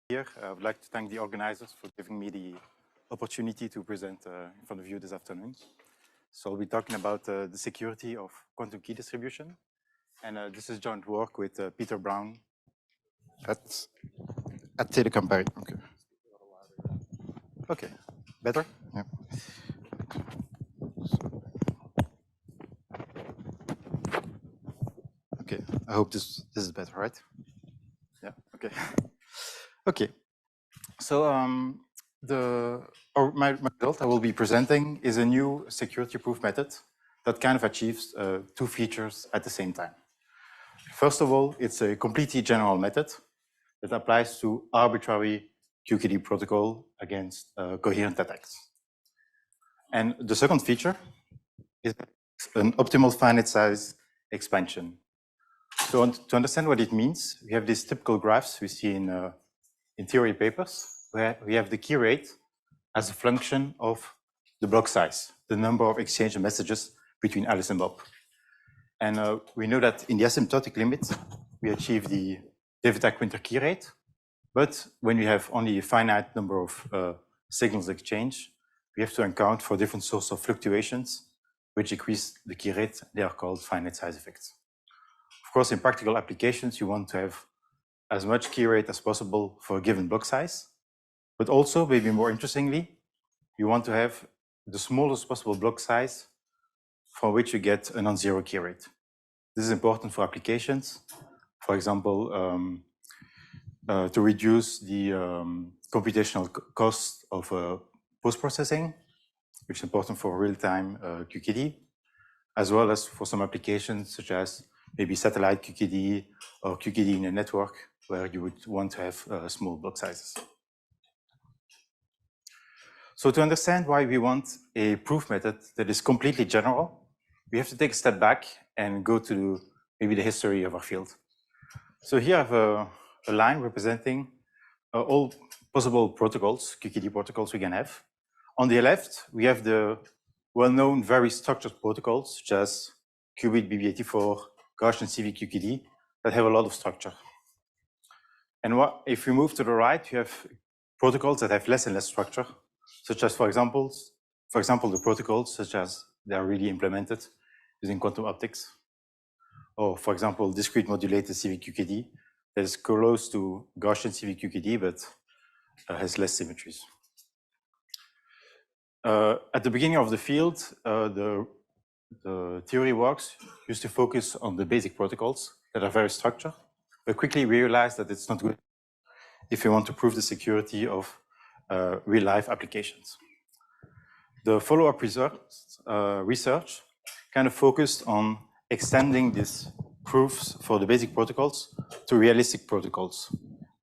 Here, I would like to thank the organizers for giving me the opportunity to present in front of you this afternoon. So I'll be talking about the security of quantum key distribution. And this is joint work with Peter Brown at Télécom Paris. Okay, better? Yeah. Okay, I hope this is better, right? Yeah, okay. Okay, so my result I will be presenting is a new security proof method that kind of achieves two features at the same time. First of all, it's a completely general method that applies to arbitrary QKD protocol against coherent attacks. And the second feature is an optimal finite size expansion. So to understand what it means, we have these typical graphs we see in theory papers, where we have the key rate as a function of the block size, the number of exchange messages between Alice and Bob. And we know that in the asymptotic limit, we achieve the David-Winter key rate. But when we have only a finite number of signals exchange, we have to account for different sources of fluctuations, which increase the key rate. They are called finite size effects. Of course, in practical applications, you want to have as much key rate as possible for a given block size. But also, maybe more interestingly, you want to have the smallest possible block size from which you get a non-zero key rate. This is important for applications. For example, to reduce the computational cost of post-processing, which is important for real-time QKD, as well as for some applications such as maybe satellite QKD or QKD in a network where you would want to have small block sizes. So to understand why we want a proof method that is completely general, we have to take a step back and go to maybe the history of our field. So here I have a line representing all possible protocols, QKD protocols we can have. On the left, we have the well-known, very structured protocols, such as qubit BB84, Gaussian CVQKD, that have a lot of structure. And if we move to the right, you have protocols that have less and less structure, such as, for example, the protocols such as they are really implemented using quantum optics, or, for example, discrete modulated CVQKD that is close to Gaussian CVQKD, but has less symmetries. At the beginning of the field, the theory works used to focus on the basic protocols that are very structured, but quickly realized that it's not good if you want to prove the security of real-life applications. The follow-up research kind of focused on extending these proofs for the basic protocols to realistic protocols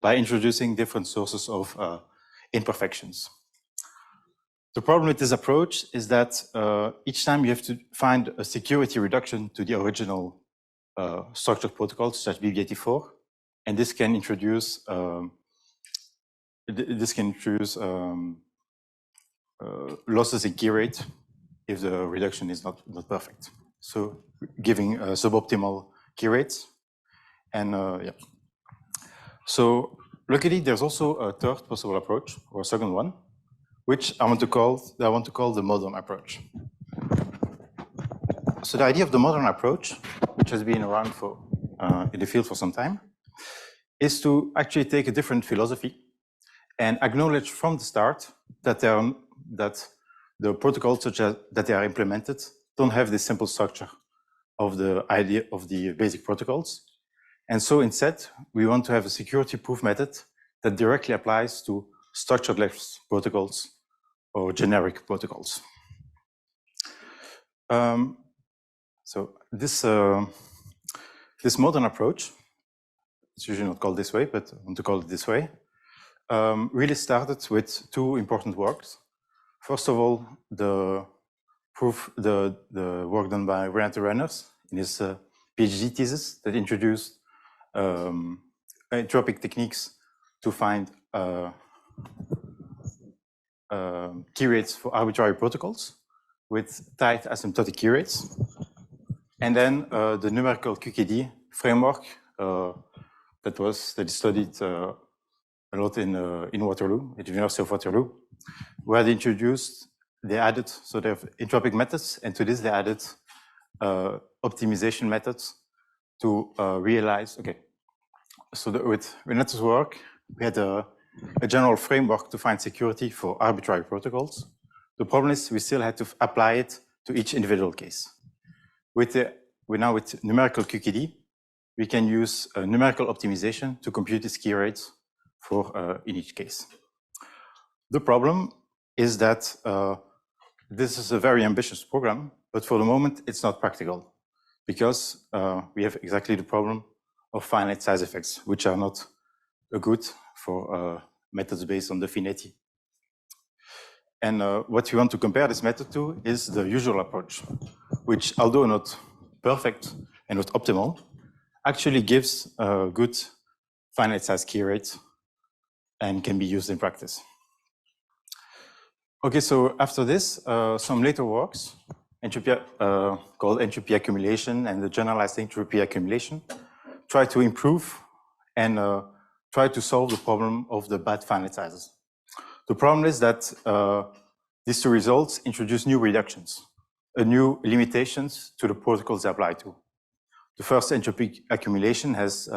by introducing different sources of imperfections. The problem with this approach is that each time you have to find a security reduction to the original structured protocols, such as BB84, and this can introduce losses in key rate if the reduction is not perfect. So giving suboptimal key rates. And yeah. So luckily, there's also a third possible approach, or a second one, which I want to call the modern approach. So the idea of the modern approach, which has been around in the field for some time, is to actually take a different philosophy and acknowledge from the start that the protocols that they are implemented don't have this simple structure of the idea of the basic protocols. And so instead, we want to have a security proof method that directly applies to structured-less protocols or generic protocols. So this modern approach, it's usually not called this way, but I want to call it this way, really started with two important works. First of all, the work done by Renato Renners in his PhD thesis that introduced entropic techniques to find key rates for arbitrary protocols with tight asymptotic key rates. And then the numerical QKD framework that is studied a lot in Waterloo, at the University of Waterloo, where they added, so they have entropic methods, and to this they added optimization methods to realize, okay, so with Renato's work, we had a general framework to find security for arbitrary protocols. The problem is we still had to apply it to each individual case. Now with numerical QKD, we can use numerical optimization to compute these key rates for in each case. The problem is that this is a very ambitious program, but for the moment it's not practical because we have exactly the problem of finite size effects, which are not good for methods based on the finity. And what we want to compare this method to is the usual approach, which, although not perfect and not optimal, actually gives a good finite size key rate and can be used in practice. Okay, so after this, some later works called entropy accumulation and the generalized entropy accumulation try to improve and try to solve the problem of the bad finite sizes. The problem is that these two results introduce new reductions, new limitations to the protocols they apply to. The first entropy accumulation has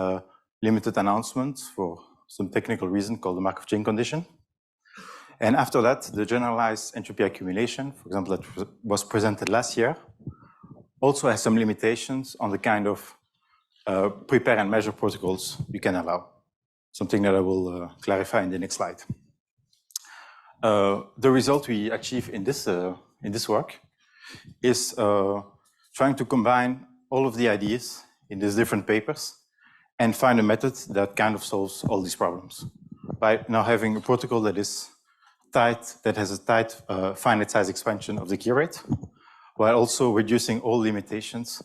limited announcements for some technical reason called the Markov chain condition. And after that, the generalized entropy accumulation, for example, that was presented last year, also has some limitations on the kind of prepare and measure protocols you can allow, something that I will clarify in the next slide. The result we achieve in this work is trying to combine all of the ideas in these different papers and find a method that kind of solves all these problems by now having a protocol that is tight, that has a tight finite size expansion of the key rate, while also reducing all limitations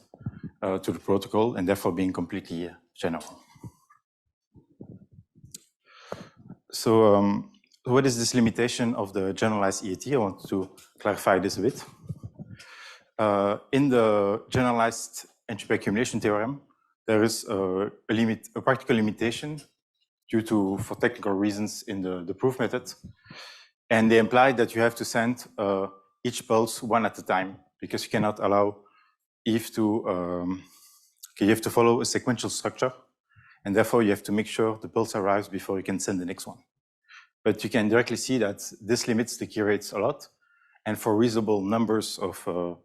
to the protocol and therefore being completely general. So what is this limitation of the generalized EAT? I want to clarify this a bit. In the generalized entropy accumulation theorem, there is a practical limitation for technical reasons in the proof method. And they imply that you have to send each pulse one at a time because you cannot allow Eve to, you have to follow a sequential structure. And therefore you have to make sure the pulse arrives before you can send the next one. But you can directly see that this limits the key rates a lot. And for reasonable numbers of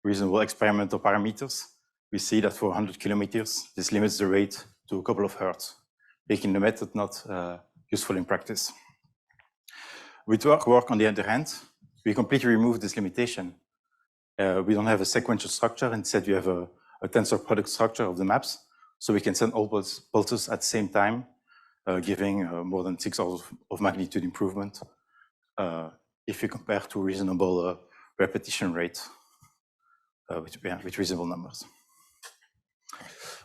reasonable experimental parameters, we see that for 100 kilometers, this limits the rate to a couple of hertz, making the method not useful in practice. With work on the other hand, we completely remove this limitation. We don't have a sequential structure. Instead, we have a tensor product structure of the maps. So we can send all pulses at the same time, giving more than 6 orders of magnitude improvement if you compare to reasonable repetition rate with reasonable numbers.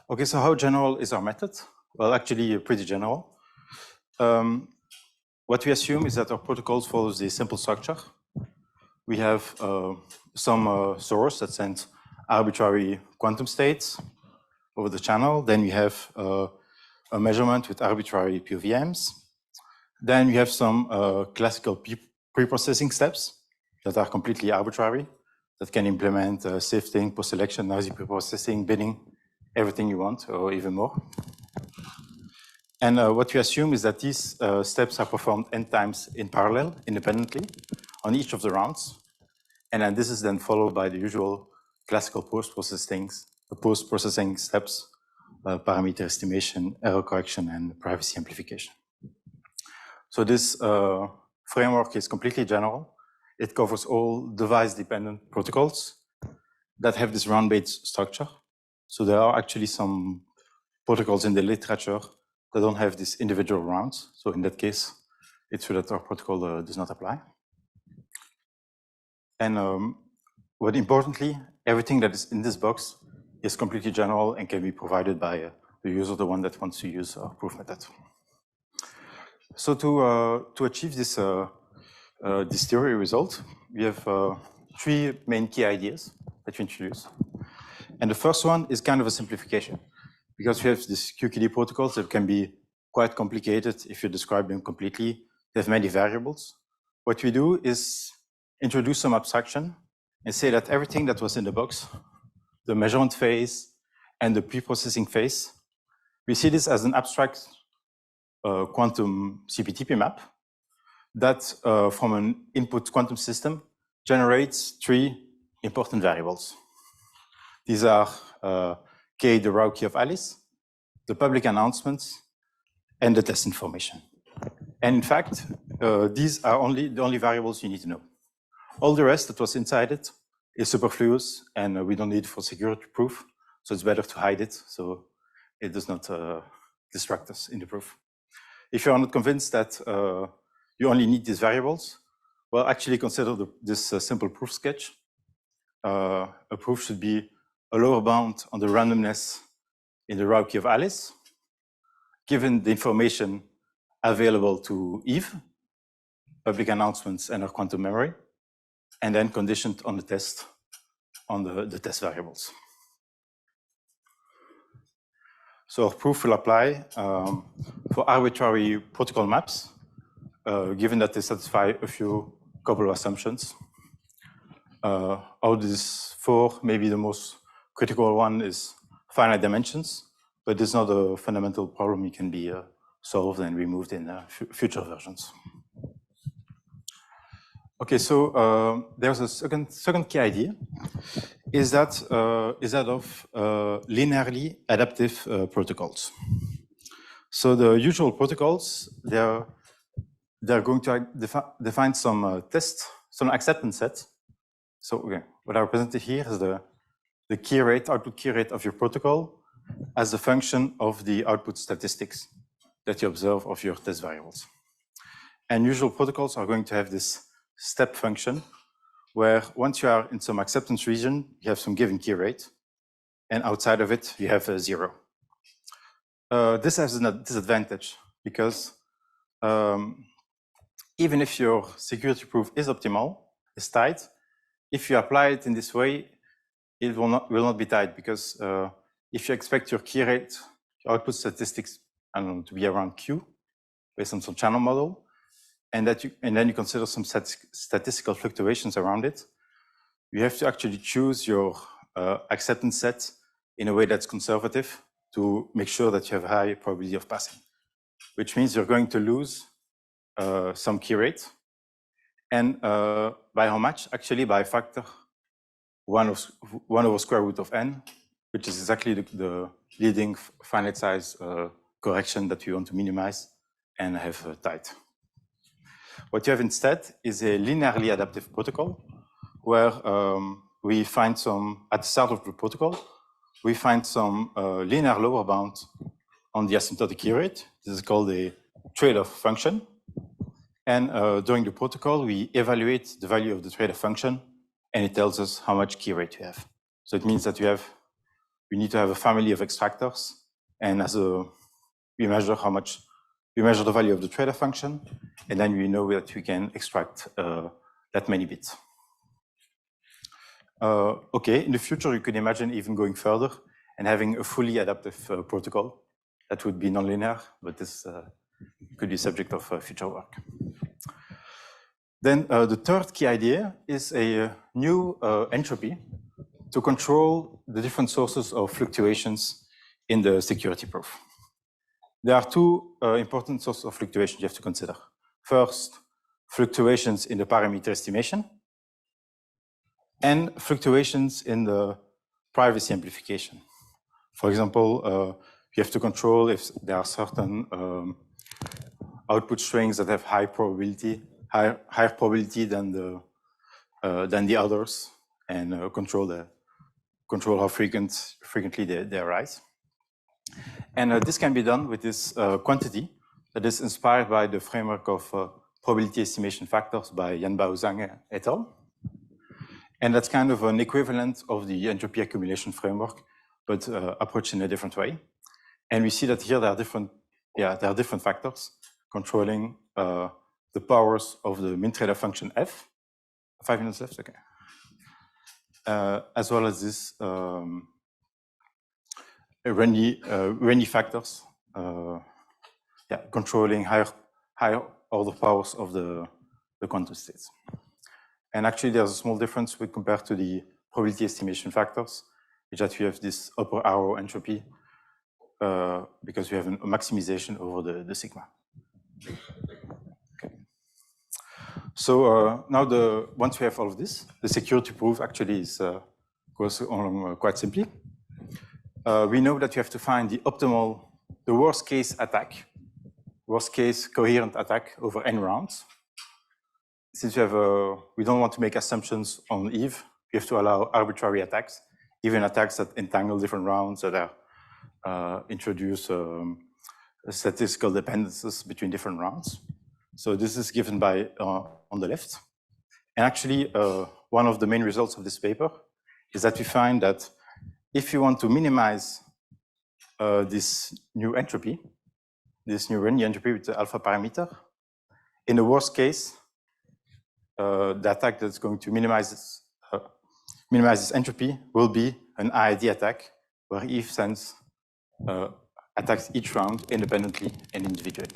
Okay, so how general is our method? Well, actually pretty general. What we assume is that our protocols follows the simple structure. We have some source that sends arbitrary quantum states over the channel. Then we have a measurement with arbitrary POVMs. Then we have some classical pre-processing steps that are completely arbitrary, that can implement sifting, post-selection, noisy pre-processing, binning, everything you want, or even more. And what we assume is that these steps are performed n times in parallel, independently, on each of the rounds. And then this is then followed by the usual classical post-processing steps, parameter estimation, error correction, and privacy amplification. So this framework is completely general. It covers all device-dependent protocols that have this round-based structure. So there are actually some protocols in the literature that don't have these individual rounds. So in that case, it's true that our protocol does not apply. And but importantly, everything that is in this box is completely general and can be provided by the user, the one that wants to use our proof method. So to achieve this theory result, we have 3 main key ideas that we introduce. And the first one is kind of a simplification, because we have these QKD protocols that can be quite complicated if you describe them completely. They have many variables. What we do is introduce some abstraction and say that everything that was in the box, the measurement phase and the pre-processing phase, we see this as an abstract quantum CPTP map that from an input quantum system generates 3 important variables. These are K, the raw key of Alice, the public announcements, and the test information. And in fact, these are the only variables you need to know. All the rest that was inside it is superfluous, and we don't need it for security proof, so it's better to hide it so it does not distract us in the proof. If you are not convinced that you only need these variables, well, actually consider this simple proof sketch. A proof should be a lower bound on the randomness in the raw key of Alice, given the information available to Eve, public announcements, and our quantum memory, and then conditioned on the test, on the test variables. So our proof will apply for arbitrary protocol maps, given that they satisfy a couple of assumptions. Out of these 4, maybe the most critical one is finite dimensions, but this is not a fundamental problem. It can be solved and removed in future versions. Okay, so there's a second key idea, is that of linearly adaptive protocols. So the usual protocols, they're going to define some some acceptance set. So okay, what I represented here is the key rate, output key rate of your protocol as a function of the output statistics that you observe of your test variables. And usual protocols are going to have this step function where once you are in some acceptance region, you have some given key rate, and outside of it, you have a 0. This has a disadvantage because even if your security proof is optimal, is tight, if you apply it in this way, it will not be tight, because if you expect your key rate, your output statistics, I don't know, to be around Q, based on some channel model, and then you consider some statistical fluctuations around it, you have to actually choose your acceptance set in a way that's conservative to make sure that you have a high probability of passing, which means you're going to lose some key rate. And by how much? Actually, by a factor 1 over square root of n, which is exactly the leading finite size correction that we want to minimize and have tight. What you have instead is a linearly adaptive protocol where we find at the start of the protocol, we find some linear lower bound on the asymptotic key rate. This is called a trade-off function. And during the protocol, we evaluate the value of the trade-off function, and it tells us how much key rate you have. So it means that we need to have a family of extractors, and we measure the value of the trade-off function, and then we know that we can extract that many bits. Okay, in the future, you could imagine even going further and having a fully adaptive protocol that would be nonlinear, but this could be subject of future work. Then the third key idea is a new entropy to control the different sources of fluctuations in the security proof. There are 2 important sources of fluctuation you have to consider. First, fluctuations in the parameter estimation, and fluctuations in the privacy amplification. For example, you have to control if there are certain output strings that have higher probability than the others, and control how frequently they arise. And this can be done with this quantity that is inspired by the framework of probability estimation factors by Yanbao Zhang et al. And that's kind of an equivalent of the entropy accumulation framework, but approached in a different way. And we see that here there are different factors controlling the powers of the min trade-off function f. 5 minutes left, okay. As well as this Renyi factors controlling higher order powers of the quantum states. And actually, there's a small difference when compared to the probability estimation factors, is that we have this upper arrow entropy because we have a maximization over the sigma. Okay. So now once we have all of this, the security proof actually goes on quite simply. We know that we have to find the worst case attack, worst case coherent attack over n rounds. Since we don't want to make assumptions on Eve, we have to allow arbitrary attacks, even attacks that entangle different rounds, that introduce statistical dependencies between different rounds. So this is given by on the left. And actually, one of the main results of this paper is that we find that if you want to minimize this new entropy, this new Renyi entropy with the alpha parameter, in the worst case, the attack that's going to minimize this entropy will be an IID attack, where Eve sends attacks each round independently and individually.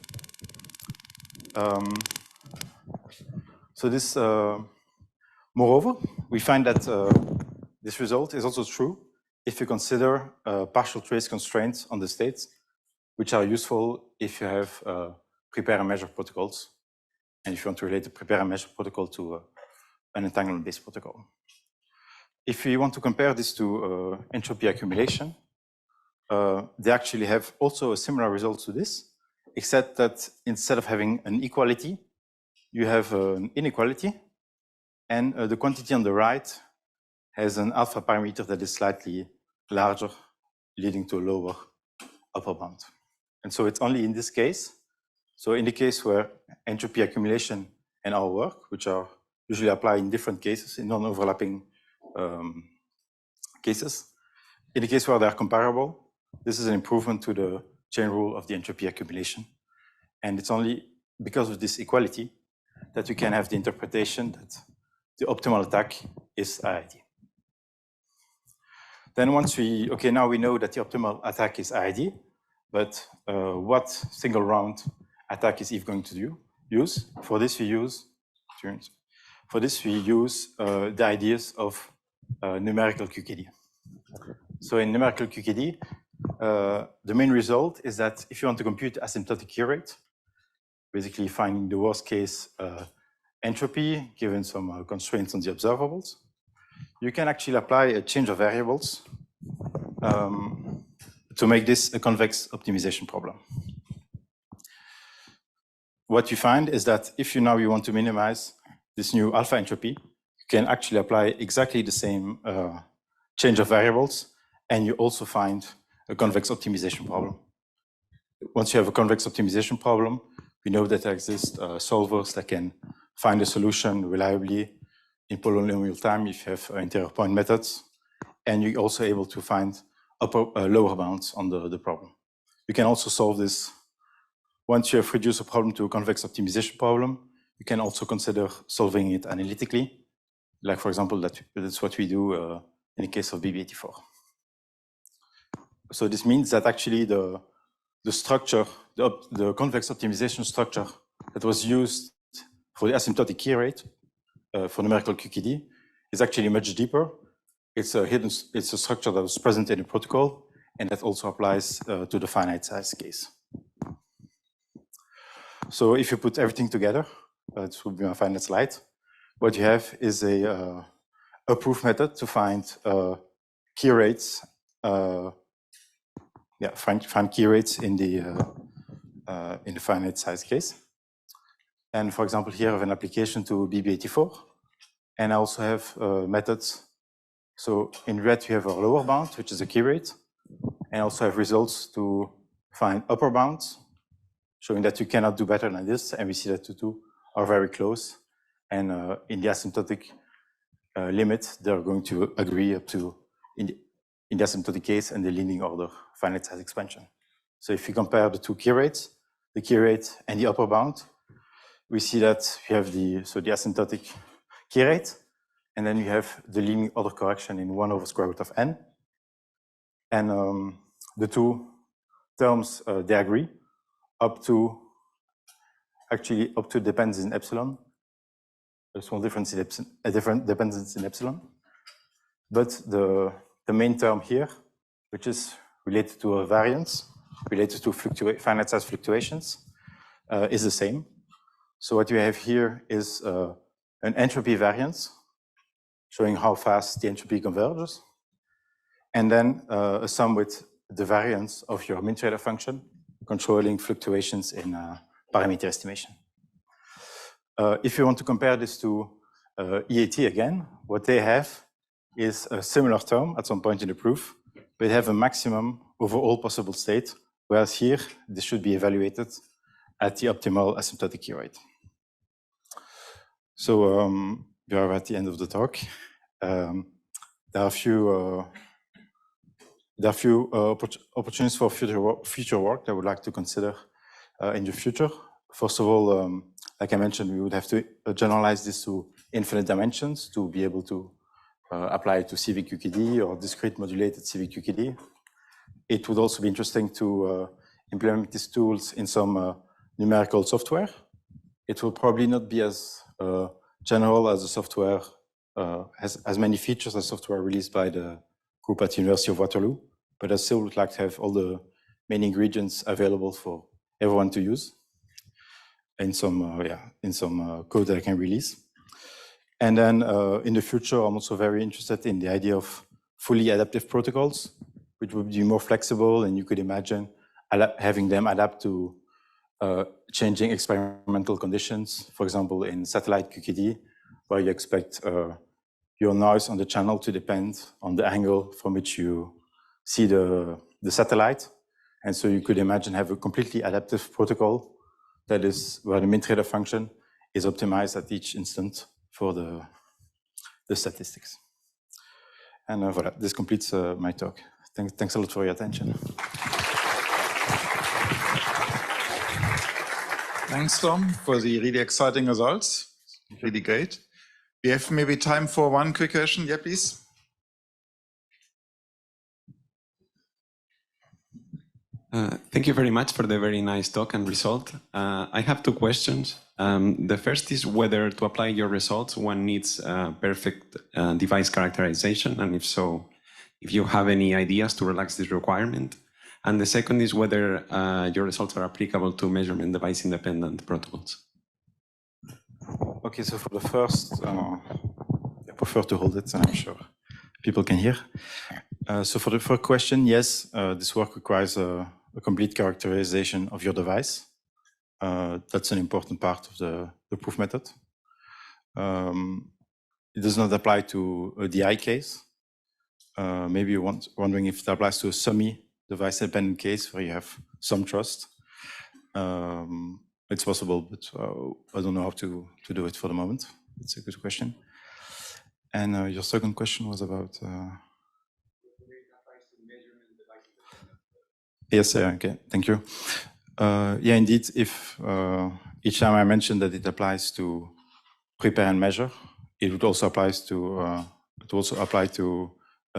So this, moreover, we find that this result is also true if you consider partial trace constraints on the states, which are useful if you have prepare and measure protocols, and if you want to relate the prepare and measure protocol to an entanglement-based protocol. If we want to compare this to entropy accumulation, they actually have also a similar result to this, except that instead of having an equality, you have an inequality, and the quantity on the right has an alpha parameter that is slightly larger, leading to a lower upper bound. And so it's only in this case. So in the case where entropy accumulation and our work, which are usually applied in different cases, in non-overlapping cases, in the case where they are comparable, this is an improvement to the chain rule of the entropy accumulation. And it's only because of this equality that we can have the interpretation that the optimal attack is IID. Then now we know that the optimal attack is IID, but what single round attack is Eve going to use? For this we use the ideas of numerical QKD. So in numerical QKD, the main result is that if you want to compute asymptotic Q rate, basically finding the worst case entropy given some constraints on the observables, you can actually apply a change of variables to make this a convex optimization problem. What you find is that if you want to minimize this new alpha entropy, you can actually apply exactly the same change of variables, and you also find a convex optimization problem. Once you have a convex optimization problem, we know that there exist solvers that can find a solution reliably in polynomial time if you have interior point methods, and you're also able to find lower bounds on the problem. You can also solve this. Once you have reduced a problem to a convex optimization problem, you can also consider solving it analytically. Like, for example, that's what we do in the case of BB84. So this means that actually the structure, the convex optimization structure that was used for the asymptotic key rate for numerical QKD is actually much deeper. It's a structure that was present in the protocol, and that also applies to the finite size case. So if you put everything together, this will be my final slide. What you have is a proof method to find key rates. Find key rates in the finite size case. And for example, here I have an application to BB84, and I also have methods. So in red, we have a lower bound, which is a key rate, and also have results to find upper bounds, showing that you cannot do better than this, and we see that the two are very close. And in the asymptotic limit, they're going to agree up to, in the asymptotic case, and the leading order finite size expansion. So if you compare the two key rates, the key rate and the upper bound, we see that we have the asymptotic key rate, and then you have the leading order correction in 1 over square root of n. And the two terms, they agree. up to dependence in epsilon. There's one difference in epsilon, a different dependence in epsilon. But the main term here, which is related to a variance, related to finite size fluctuations, is the same. So what you have here is an entropy variance, showing how fast the entropy converges, and then a sum with the variance of your min-theta function, controlling fluctuations in parameter estimation. If you want to compare this to EAT again, what they have is a similar term at some point in the proof, but they have a maximum over all possible states, whereas here, this should be evaluated at the optimal asymptotic key rate. So we are at the end of the talk. There are a few opportunities for future work that I would like to consider in the future. First of all, like I mentioned, we would have to generalize this to infinite dimensions to be able to apply it to CVQKD or discrete modulated CVQKD. It would also be interesting to implement these tools in some numerical software. It will probably not be as general as the software, has as many features as software released by the group at University of Waterloo, but I still would like to have all the main ingredients available for everyone to use in some code that I can release. And then in the future, I'm also very interested in the idea of fully adaptive protocols, which would be more flexible, and you could imagine having them adapt to changing experimental conditions. For example, in satellite QKD, where you expect your noise on the channel to depend on the angle from which you see the satellite. And so you could imagine have a completely adaptive protocol that is where the min-theta function is optimized at each instant for the statistics. And voilà, this completes my talk. Thanks a lot for your attention. Thanks, Tom, for the really exciting results. Really great. We have maybe time for one quick question. Yeah, please. Thank you very much for the very nice talk and result. I have two questions. The first is whether to apply your results one needs perfect device characterization, and if so, if you have any ideas to relax this requirement. And the second is whether your results are applicable to measurement device independent protocols. Okay, so for the first, I prefer to hold it, so I'm sure people can hear. So for the first question, yes, this work requires a complete characterization of your device. That's an important part of the proof method. It does not apply to a DI case. Maybe you're wondering if it applies to a semi-device independent case where you have some trust. It's possible, but I don't know how to do it for the moment. It's a good question. And your second question was about... Yes, okay, thank you. Yeah, indeed, if each time I mentioned that it applies to prepare and measure, it would also apply to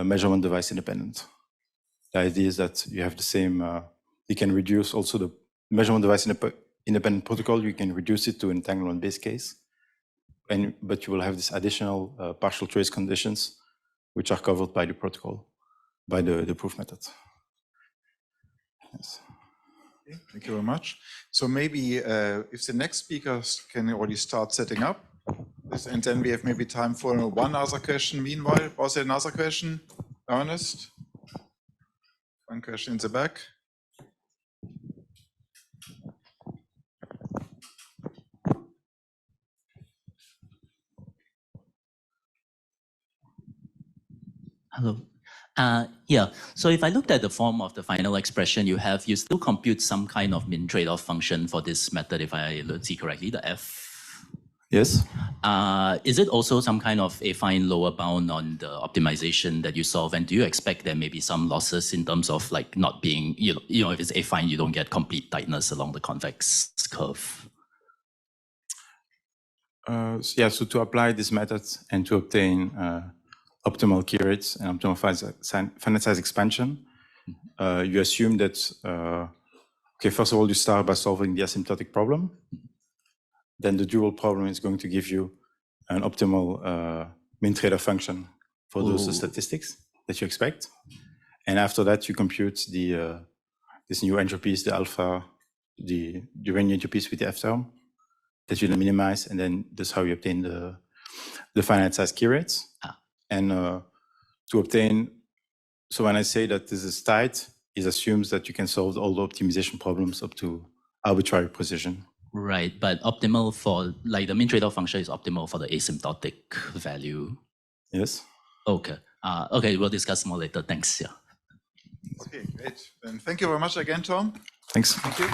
measurement device independent. The idea is that you have the same, you can reduce also the measurement device independent protocol, you can reduce it to entanglement base case, but you will have this additional partial trace conditions which are covered by the protocol, by the proof method. Yes. Okay, thank you very much. So maybe if the next speakers can already start setting up, and then we have maybe time for one other question. Meanwhile, was there another question? Ernest? One question in the back. Hello. Yeah, so if I looked at the form of the final expression you have, you still compute some kind of min trade-off function for this method, if I see correctly, the F. Yes. Is it also some kind of affine lower bound on the optimization that you solve? And do you expect there may be some losses in terms of like not being, you know, if it's affine, you don't get complete tightness along the convex curve? Yeah, so to apply this method and to obtain optimal key rates and optimal finite size expansion, you assume that Okay, first of all, you start by solving the asymptotic problem. Then the dual problem is going to give you an optimal mean trade-off function for those statistics that you expect. And after that, you compute the these new entropies, the alpha, the range entropies with the F term that you minimize, and then that's how you obtain the finite size key rates. And to obtain, so when I say that this is tight, it assumes that you can solve all the optimization problems up to arbitrary precision. Right, but optimal for, like, the mean trade-off function is optimal for the asymptotic value. Yes. Okay. Okay, we'll discuss more later. Thanks. Yeah. Okay, great. Then thank you very much again, Tom. Thanks. Thank you.